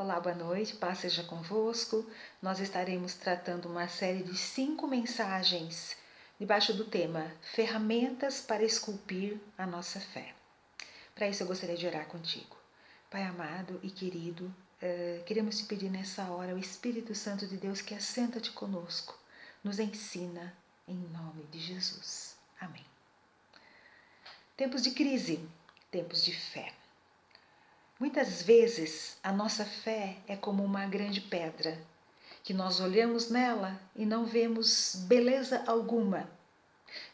Olá, boa noite, paz seja convosco. Nós estaremos tratando uma série de 5 mensagens debaixo do tema Ferramentas para esculpir a nossa fé. Para isso eu gostaria de orar contigo. Pai amado e querido, queremos te pedir nessa hora o Espírito Santo de Deus que assenta-te conosco, nos ensina em nome de Jesus. Amém. Tempos de crise, tempos de fé. Muitas vezes a nossa fé é como uma grande pedra, que nós olhamos nela e não vemos beleza alguma.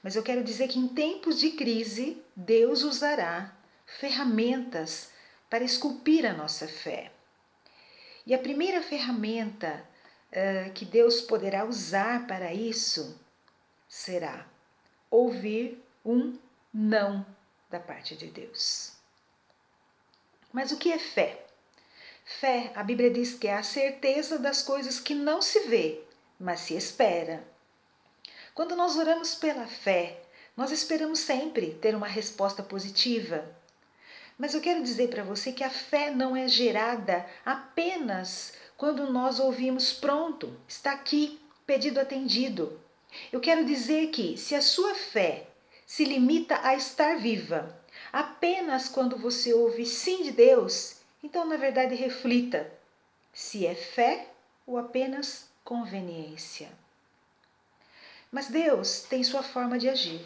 Mas eu quero dizer que em tempos de crise, Deus usará ferramentas para esculpir a nossa fé. E a primeira ferramenta que Deus poderá usar para isso será ouvir um não da parte de Deus. Mas o que é fé? Fé, a Bíblia diz que é a certeza das coisas que não se vê, mas se espera. Quando nós oramos pela fé, nós esperamos sempre ter uma resposta positiva. Mas eu quero dizer para você que a fé não é gerada apenas quando nós ouvimos pronto, está aqui, pedido atendido. Eu quero dizer que se a sua fé se limita a estar viva apenas quando você ouve sim de Deus, então na verdade reflita se é fé ou apenas conveniência. Mas Deus tem sua forma de agir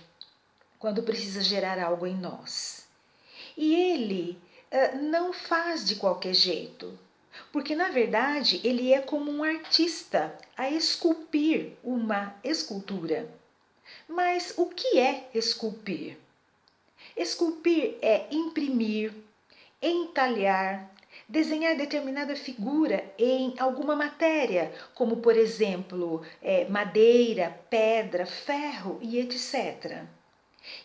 quando precisa gerar algo em nós. E Ele não faz de qualquer jeito, porque na verdade Ele é como um artista a esculpir uma escultura. Mas o que é esculpir? Esculpir é imprimir, entalhar, desenhar determinada figura em alguma matéria, como por exemplo madeira, pedra, ferro e etc.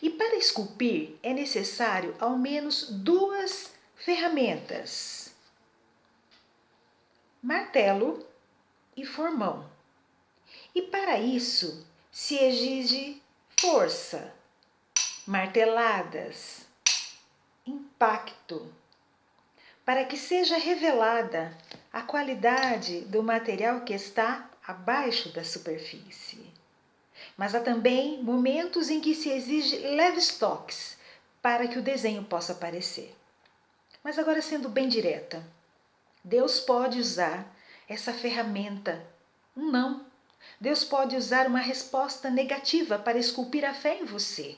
E para esculpir é necessário ao menos 2 ferramentas: martelo e formão. E para isso se exige força, marteladas, impacto, para que seja revelada a qualidade do material que está abaixo da superfície. Mas há também momentos em que se exige leves toques para que o desenho possa aparecer. Mas agora, sendo bem direta, Deus pode usar essa ferramenta, um não. Deus pode usar uma resposta negativa para esculpir a fé em você.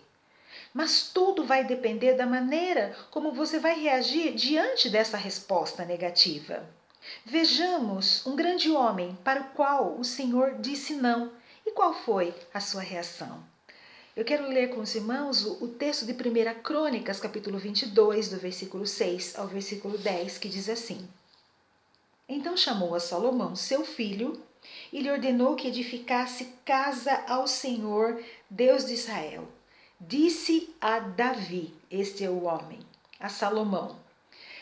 Mas tudo vai depender da maneira como você vai reagir diante dessa resposta negativa. Vejamos um grande homem para o qual o Senhor disse não. E qual foi a sua reação? Eu quero ler com os irmãos o texto de 1 Crônicas, capítulo 22, do versículo 6 ao versículo 10, que diz assim: Então chamou a Salomão, seu filho, e lhe ordenou que edificasse casa ao Senhor, Deus de Israel. Disse a Davi, este é o homem, a Salomão: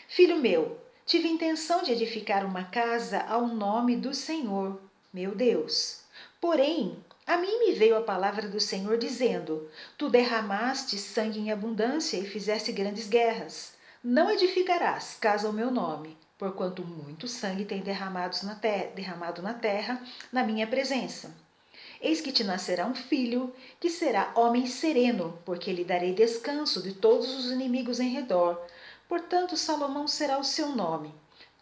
Filho meu, tive intenção de edificar uma casa ao nome do Senhor, meu Deus. Porém, a mim me veio a palavra do Senhor dizendo: Tu derramaste sangue em abundância e fizeste grandes guerras. Não edificarás casa ao meu nome, porquanto muito sangue tem derramado na terra na minha presença. Eis que te nascerá um filho, que será homem sereno, porque lhe darei descanso de todos os inimigos em redor. Portanto, Salomão será o seu nome.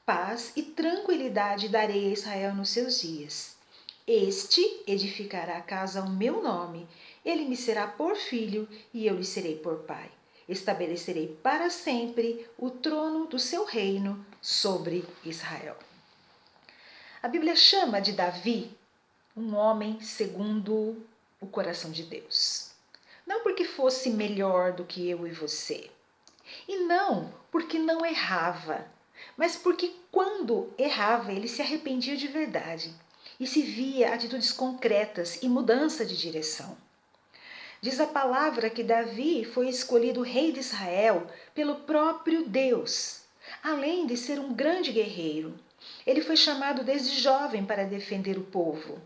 Paz e tranquilidade darei a Israel nos seus dias. Este edificará a casa ao meu nome. Ele me será por filho e eu lhe serei por pai. Estabelecerei para sempre o trono do seu reino sobre Israel. A Bíblia chama de Davi um homem segundo o coração de Deus. Não porque fosse melhor do que eu e você. E não porque não errava, mas porque quando errava ele se arrependia de verdade e se via atitudes concretas e mudança de direção. Diz a palavra que Davi foi escolhido rei de Israel pelo próprio Deus, além de ser um grande guerreiro. Ele foi chamado desde jovem para defender o povo.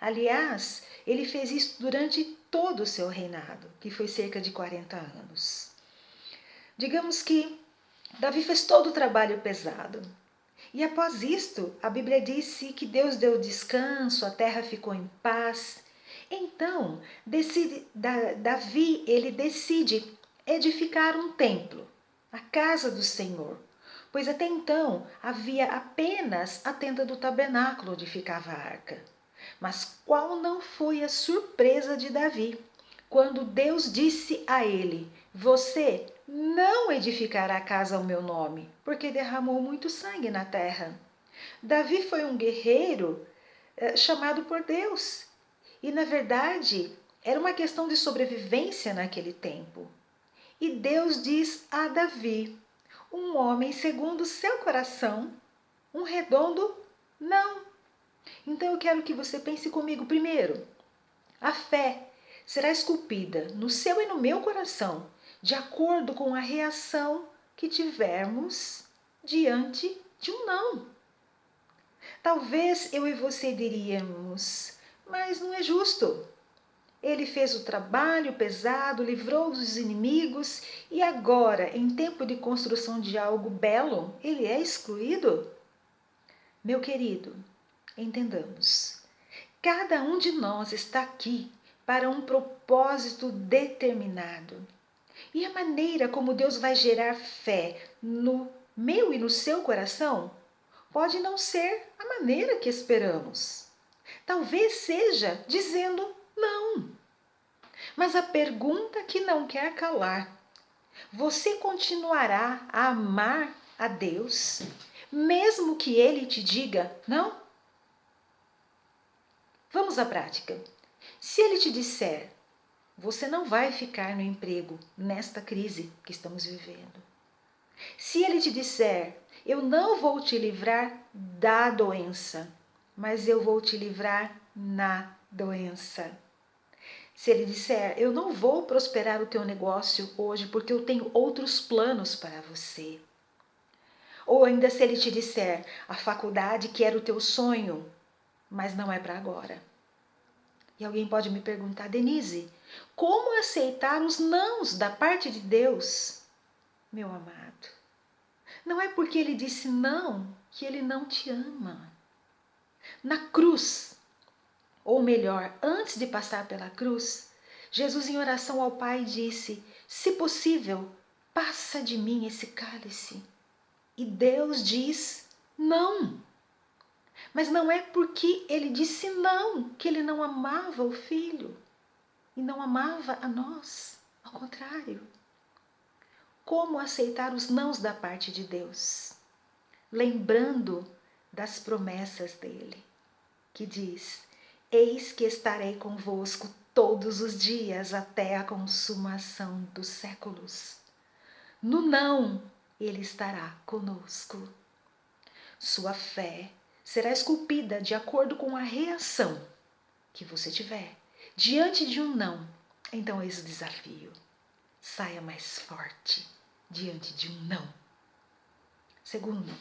Aliás, ele fez isso durante todo o seu reinado, que foi cerca de 40 anos. Digamos que Davi fez todo o trabalho pesado. E após isto, a Bíblia disse que Deus deu descanso, a terra ficou em paz. Então, Davi, ele decide edificar um templo, a casa do Senhor, pois até então havia apenas a tenda do tabernáculo onde ficava a arca. Mas qual não foi a surpresa de Davi, quando Deus disse a ele: Você não edificará casa ao meu nome, porque derramou muito sangue na terra. Davi foi um guerreiro chamado por Deus. E na verdade, era uma questão de sobrevivência naquele tempo. E Deus diz a Davi, um homem segundo o seu coração, um redondo não. Então eu quero que você pense comigo primeiro. A fé será esculpida no seu e no meu coração, de acordo com a reação que tivermos diante de um não. Talvez eu e você diríamos, mas não é justo. Ele fez o trabalho pesado, livrou dos inimigos e agora, em tempo de construção de algo belo, ele é excluído? Meu querido, entendamos. Cada um de nós está aqui para um propósito determinado. E a maneira como Deus vai gerar fé no meu e no seu coração pode não ser a maneira que esperamos. Talvez seja dizendo não. Mas a pergunta que não quer calar: você continuará a amar a Deus, mesmo que Ele te diga não? Vamos à prática. Se Ele te disser, você não vai ficar no emprego nesta crise que estamos vivendo. Se Ele te disser, eu não vou te livrar da doença, mas eu vou te livrar na doença. Se ele disser, eu não vou prosperar o teu negócio hoje porque eu tenho outros planos para você. Ou ainda se ele te disser, a faculdade que era o teu sonho, mas não é para agora. E alguém pode me perguntar, Denise, como aceitar os nãos da parte de Deus? Meu amado, não é porque ele disse não que ele não te ama. Na cruz, ou melhor, antes de passar pela cruz, Jesus, em oração ao Pai, disse: se possível, passa de mim esse cálice. E Deus diz não. Mas não é porque ele disse não que ele não amava o Filho e não amava a nós. Ao contrário. Como aceitar os nãos da parte de Deus? Lembrando das promessas dele, que diz: eis que estarei convosco todos os dias até a consumação dos séculos. No não, ele estará conosco. Sua fé será esculpida de acordo com a reação que você tiver diante de um não. Então eis o desafio. Saia mais forte diante de um não. Segundo,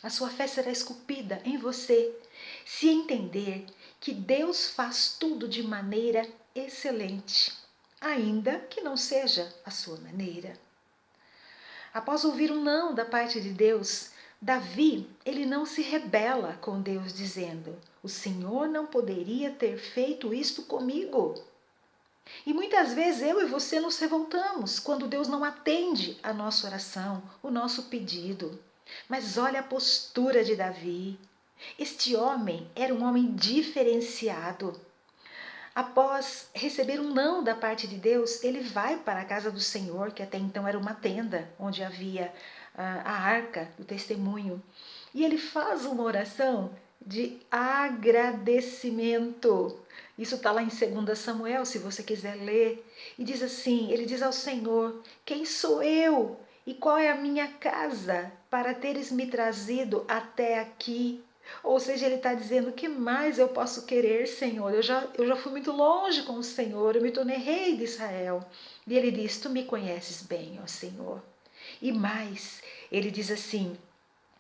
a sua fé será esculpida em você se entender que Deus faz tudo de maneira excelente, ainda que não seja a sua maneira. Após ouvir um não da parte de Deus, Davi, ele não se rebela com Deus dizendo: o Senhor não poderia ter feito isto comigo. E muitas vezes eu e você nos revoltamos quando Deus não atende a nossa oração, o nosso pedido. Mas olha a postura de Davi. Este homem era um homem diferenciado. Após receber um não da parte de Deus, ele vai para a casa do Senhor, que até então era uma tenda, onde havia a arca do testemunho. E ele faz uma oração de agradecimento. Isso está lá em 2 Samuel, se você quiser ler. E diz assim, ele diz ao Senhor: quem sou eu e qual é a minha casa para teres me trazido até aqui? Ou seja, ele está dizendo: o que mais eu posso querer, Senhor? Eu já fui muito longe com o Senhor, eu me tornei rei de Israel. E ele diz: tu me conheces bem, ó Senhor. E mais, ele diz assim: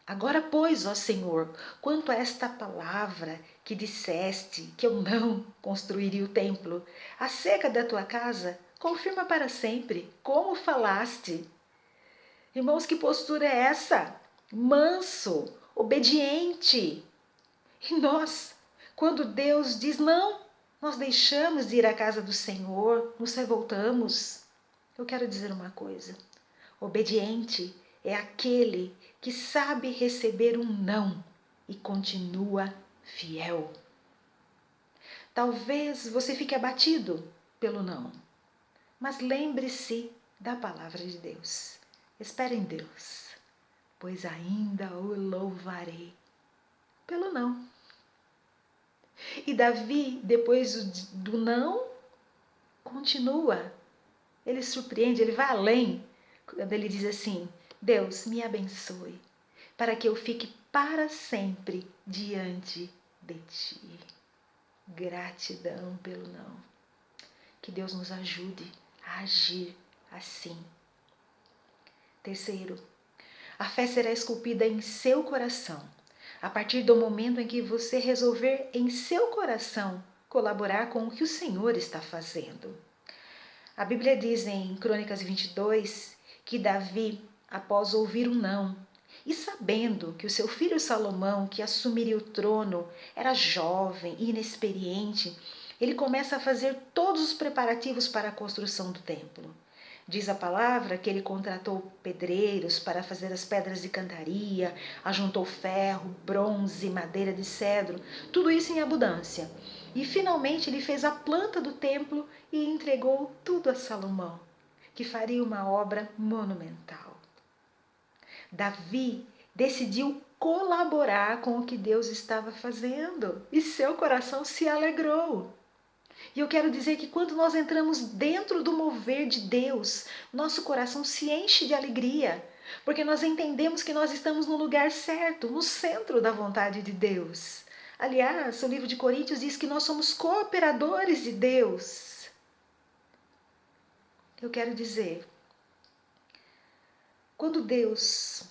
agora, pois, ó Senhor, quanto a esta palavra que disseste que eu não construiria o templo, acerca da tua casa, confirma para sempre como falaste. Irmãos, que postura é essa? Manso, obediente. E nós, quando Deus diz não, nós deixamos de ir à casa do Senhor, nos revoltamos. Eu quero dizer uma coisa: obediente é aquele que sabe receber um não e continua fiel. Talvez você fique abatido pelo não, mas lembre-se da palavra de Deus. Espere em Deus, pois ainda o louvarei pelo não. E Davi, depois do não, continua. Ele surpreende, ele vai além, quando ele diz assim: Deus, me abençoe, para que eu fique para sempre diante de ti. Gratidão pelo não. Que Deus nos ajude a agir assim. Terceiro, a fé será esculpida em seu coração, a partir do momento em que você resolver em seu coração colaborar com o que o Senhor está fazendo. A Bíblia diz em Crônicas 22 que Davi, após ouvir um não, e sabendo que o seu filho Salomão, que assumiria o trono, era jovem e inexperiente, ele começa a fazer todos os preparativos para a construção do templo. Diz a palavra que ele contratou pedreiros para fazer as pedras de cantaria, ajuntou ferro, bronze, madeira de cedro, tudo isso em abundância. E finalmente ele fez a planta do templo e entregou tudo a Salomão, que faria uma obra monumental. Davi decidiu colaborar com o que Deus estava fazendo e seu coração se alegrou. E eu quero dizer que quando nós entramos dentro do mover de Deus, nosso coração se enche de alegria, porque nós entendemos que nós estamos no lugar certo, no centro da vontade de Deus. Aliás, o livro de Coríntios diz que nós somos cooperadores de Deus. Eu quero dizer, quando Deus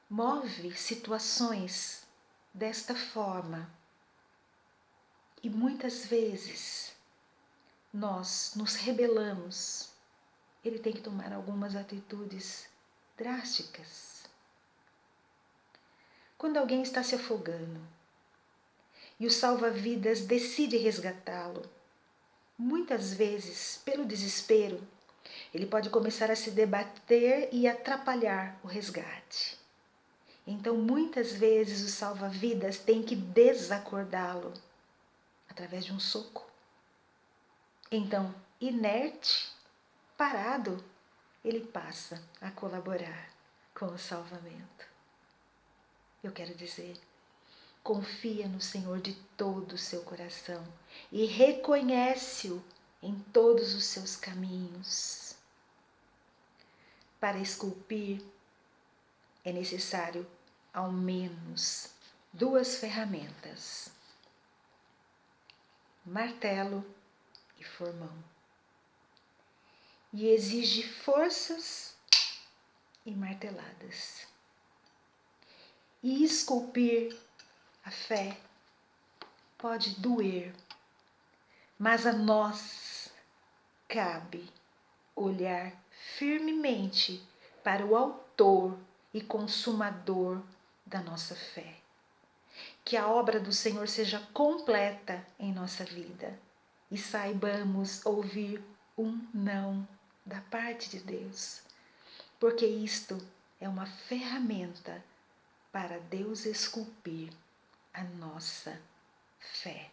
move situações desta forma, e muitas vezes nós nos rebelamos, ele tem que tomar algumas atitudes drásticas. Quando alguém está se afogando e o salva-vidas decide resgatá-lo, muitas vezes, pelo desespero, ele pode começar a se debater e atrapalhar o resgate. Então, muitas vezes, o salva-vidas tem que desacordá-lo através de um soco. Então, inerte, parado, ele passa a colaborar com o salvamento. Eu quero dizer, confia no Senhor de todo o seu coração e reconhece-o em todos os seus caminhos. Para esculpir, é necessário ao menos 2 ferramentas: martelo e formão. E exige forças e marteladas. E esculpir a fé pode doer, mas a nós cabe olhar firmemente para o autor e consumador da nossa fé. Que a obra do Senhor seja completa em nossa vida e saibamos ouvir um não da parte de Deus, porque isto é uma ferramenta para Deus esculpir a nossa fé.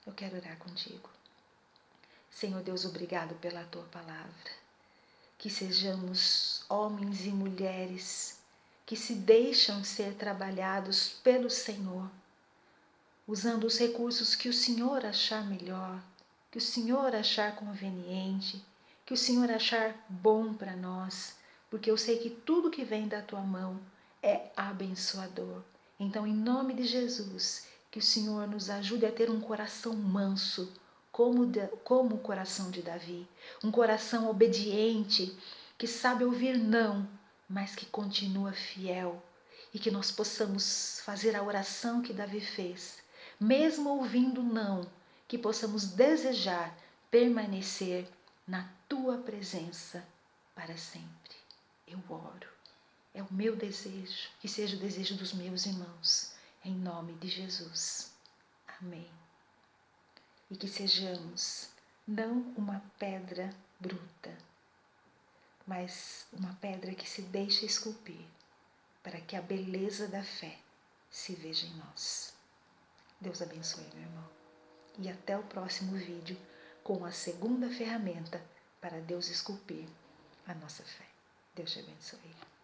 Eu quero orar contigo. Senhor Deus, obrigado pela tua palavra. Que sejamos homens e mulheres que se deixam ser trabalhados pelo Senhor, usando os recursos que o Senhor achar melhor, que o Senhor achar conveniente, que o Senhor achar bom para nós, porque eu sei que tudo que vem da tua mão é abençoador. Então, em nome de Jesus, que o Senhor nos ajude a ter um coração manso, como o coração de Davi, um coração obediente, que sabe ouvir não, mas que continua fiel, e que nós possamos fazer a oração que Davi fez, mesmo ouvindo não, que possamos desejar permanecer na tua presença para sempre. Eu oro É o meu desejo, que seja o desejo dos meus irmãos, em nome de Jesus. Amém. E que sejamos não uma pedra bruta, mas uma pedra que se deixa esculpir, para que a beleza da fé se veja em nós. Deus abençoe, meu irmão. E até o próximo vídeo com a segunda ferramenta para Deus esculpir a nossa fé. Deus te abençoe.